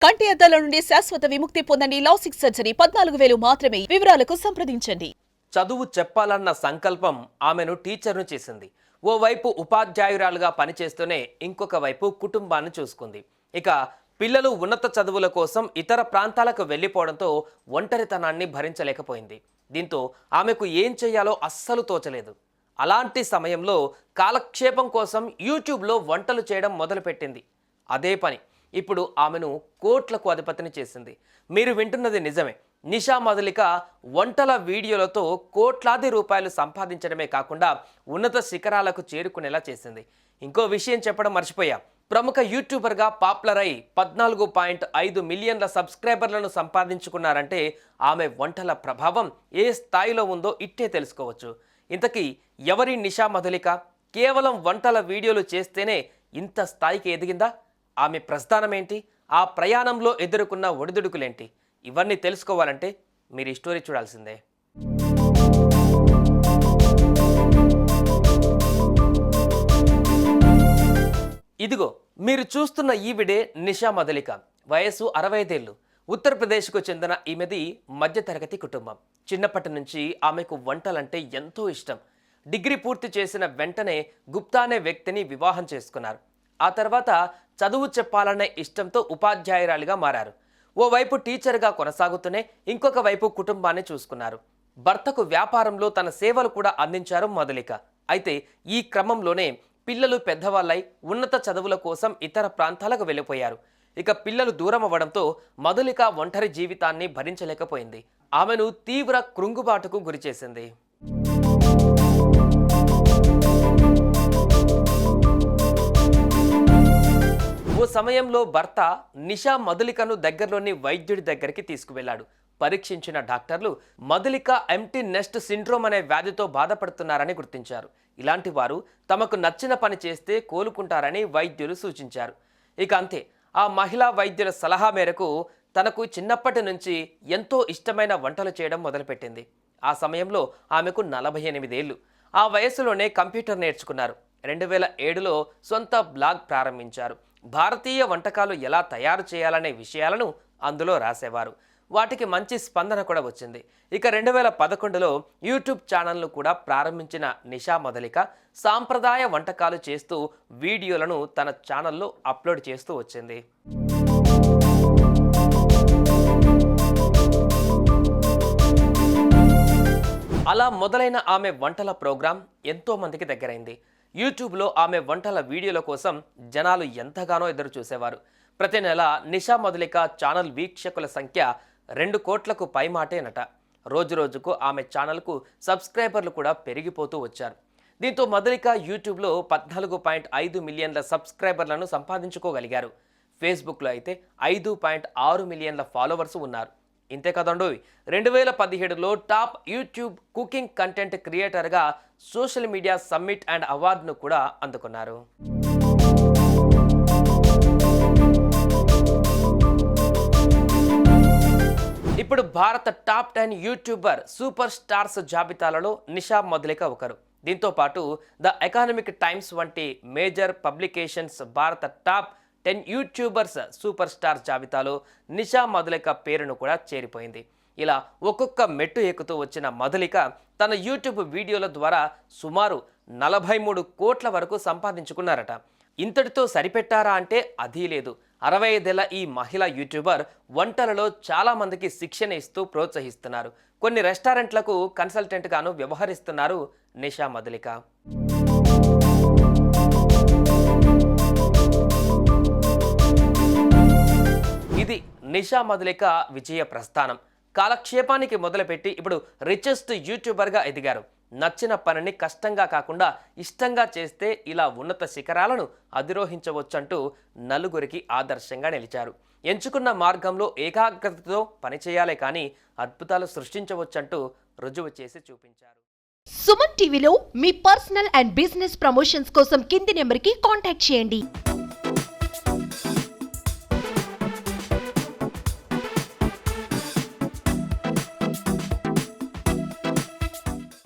కంటి అద్దాల నుండి శాశ్వత విముక్తి పొందండి. లాసిక్ సర్జరీ 14,000 మాత్రమే. వివరాలకు సంప్రదించండి. చదువు చెప్పాలన్న సంకల్పం ఆమెను టీచర్ను చేసింది. ఓవైపు ఉపాధ్యాయురాలుగా పనిచేస్తూనే ఇంకొక వైపు కుటుంబాన్ని చూసుకుంది. ఇక పిల్లలు ఉన్నత చదువుల కోసం ఇతర ప్రాంతాలకు వెళ్లిపోవడంతో ఒంటరితనాన్ని భరించలేకపోయింది. దీంతో ఆమెకు ఏం చేయాలో అస్సలు తోచలేదు. అలాంటి సమయంలో కాలక్షేపం కోసం యూట్యూబ్లో వంటలు చేయడం మొదలుపెట్టింది. అదే పని ఇప్పుడు ఆమెను కోట్లకు అధిపతిని చేసింది. మీరు వింటున్నది నిజమే. నిషా మధులిక వంటల వీడియోలతో కోట్లాది రూపాయలు సంపాదించడమే కాకుండా ఉన్నత శిఖరాలకు చేరుకునేలా చేసింది. ఇంకో విషయం చెప్పడం మర్చిపోయా. ప్రముఖ యూట్యూబర్గా పాపులర్ అయి 14.5 మిలియన్ల సబ్స్క్రైబర్లను సంపాదించుకున్నారంటే ఆమె వంటల ప్రభావం ఏ స్థాయిలో ఉందో ఇట్టే తెలుసుకోవచ్చు. ఇంతకీ ఎవరి నిషా మధులిక? కేవలం వంటల వీడియోలు చేస్తేనే ఇంత స్థాయికి ఎదిగిందా? ఆమె ప్రస్థానం ఏంటి? ఆ ప్రయాణంలో ఎదుర్కొన్న ఒడిదుడుకులేంటి? ఇవన్నీ తెలుసుకోవాలంటే మీరు ఈ స్టోరీ చూడాల్సిందే. ఇదిగో మీరు చూస్తున్న ఈవిడే నిషా మధులిక. వయసు 65 ఏళ్ళు. ఉత్తరప్రదేశ్కు చెందిన ఈమెది మధ్యతరగతి కుటుంబం. చిన్నప్పటి నుంచి ఆమెకు వంటలంటే ఎంతో ఇష్టం. డిగ్రీ పూర్తి చేసిన వెంటనే గుప్తా అనే వ్యక్తిని వివాహం చేసుకున్నారు. ఆ తర్వాత చదువు చెప్పాలనే ఇష్టంతో ఉపాధ్యాయురాలిగా మారారు. ఓవైపు టీచర్గా కొనసాగుతూనే ఇంకొక వైపు కుటుంబాన్ని చూసుకున్నారు. భర్తకు వ్యాపారంలో తన సేవలు కూడా అందించారు మధులిక. అయితే ఈ క్రమంలోనే పిల్లలు పెద్దవాళ్ళై ఉన్నత చదువుల కోసం ఇతర ప్రాంతాలకు వెళ్ళిపోయారు. ఇక పిల్లలు దూరం అవ్వడంతో మధులిక ఒంటరి జీవితాన్ని భరించలేకపోయింది. ఆమెను తీవ్ర కృంగుబాటుకు గురిచేసింది. ఓ సమయంలో భర్త నిషా మధులికను దగ్గరలోని వైద్యుడి దగ్గరికి తీసుకువెళ్లాడు. పరీక్షించిన డాక్టర్లు మధులిక ఎంప్టీ నెస్ట్ సిండ్రోమ్ అనే వ్యాధితో బాధపడుతున్నారని గుర్తించారు. ఇలాంటి వారు తమకు నచ్చిన పని చేస్తే కోలుకుంటారని వైద్యులు సూచించారు. ఇక అంతే, ఆ మహిళా వైద్యుల సలహా మేరకు తనకు చిన్నప్పటి నుంచి ఎంతో ఇష్టమైన వంటలు చేయడం మొదలుపెట్టింది. ఆ సమయంలో ఆమెకు 48 ఏళ్ళు. ఆ వయసులోనే కంప్యూటర్ నేర్చుకున్నారు. 2007లో సొంత బ్లాగ్ ప్రారంభించారు. భారతీయ వంటకాలు ఎలా తయారు చేయాలనే విషయాలను అందులో రాసేవారు. వాటికి మంచి స్పందన కూడా వచ్చింది. ఇక 2011లో యూట్యూబ్ ఛానల్ను కూడా ప్రారంభించిన నిషా మధులిక సాంప్రదాయ వంటకాలు చేస్తూ వీడియోలను తన ఛానల్లో అప్లోడ్ చేస్తూ వచ్చింది. అలా మొదలైన ఆమె వంటల ప్రోగ్రాం ఎంతో మందికి దగ్గరైంది. యూట్యూబ్లో ఆమె వంటల వీడియోల కోసం జనాలు ఎంతగానో ఎదురు చూసేవారు. ప్రతి నెల నిషా మధులిక ఛానల్ వీక్షకుల సంఖ్య 2 కోట్లకు పైమాటేనట. రోజురోజుకు ఆమె ఛానల్కు సబ్స్క్రైబర్లు కూడా పెరిగిపోతూ వచ్చారు. దీంతో మధులిక యూట్యూబ్లో 14.5 మిలియన్ల సబ్స్క్రైబర్లను సంపాదించుకోగలిగారు. ఫేస్బుక్లో అయితే 5.6 మిలియన్ల ఫాలోవర్స్ ఉన్నారు. ఇంతే కదండోయ్, 2017లో టాప్ యూట్యూబ్ కుకింగ్ కంటెంట్ క్రియేటర్గా సోషల్ మీడియా సమ్మిట్ అండ్ అవార్డును కూడా అందుకున్నారు. ఇప్పుడు భారత టాప్ 10 యూట్యూబర్ సూపర్ స్టార్స్ జాబితాలలో నిషా మధులిక ఒకరు. దీంతో పాటు ద ఎకనామిక్ టైమ్స్ వంటి మేజర్ పబ్లికేషన్స్ భారత టాప్ 10 యూట్యూబర్స్ సూపర్ స్టార్ జాబితాలో నిషా మధులిక పేరును కూడా చేరిపోయింది. ఇలా ఒక్కొక్క మెట్టు ఎక్కుతూ వచ్చిన మధులిక తన యూట్యూబ్ వీడియోల ద్వారా సుమారు 43 కోట్ల వరకు సంపాదించుకున్నారట. ఇంతటితో సరిపెట్టారా అంటే అదీ లేదు. 65 ఏళ్ల ఈ మహిళా యూట్యూబర్ వంటలలో చాలా మందికి శిక్షణ ఇస్తూ ప్రోత్సహిస్తున్నారు. కొన్ని రెస్టారెంట్లకు కన్సల్టెంట్గాను వ్యవహరిస్తున్నారు నిషా మధులిక. ఇది నిషా మధులిక విజయ ప్రస్థానం. కాలక్షేపానికి మొదలుపెట్టి ఇప్పుడు రిచెస్ట్ యూట్యూబర్గా ఎదిగారు. నచ్చిన పనిని కష్టంగా కాకుండా ఇష్టంగా చేస్తే ఇలా ఉన్నత శిఖరాలను అధిరోహించవచ్చంటూ నలుగురికి ఆదర్శంగా నిలిచారు. ఎంచుకున్న మార్గంలో ఏకాగ్రతతో పనిచేయాలే కానీ అద్భుతాలు సృష్టించవచ్చంటూ రుజువు చేసి చూపించారు. సుమన్ టీవీలో మీ పర్సనల్ అండ్ బిజినెస్ ప్రమోషన్స్ కోసం కింది నెంబర్కి కాంటాక్ట్ చేయండి.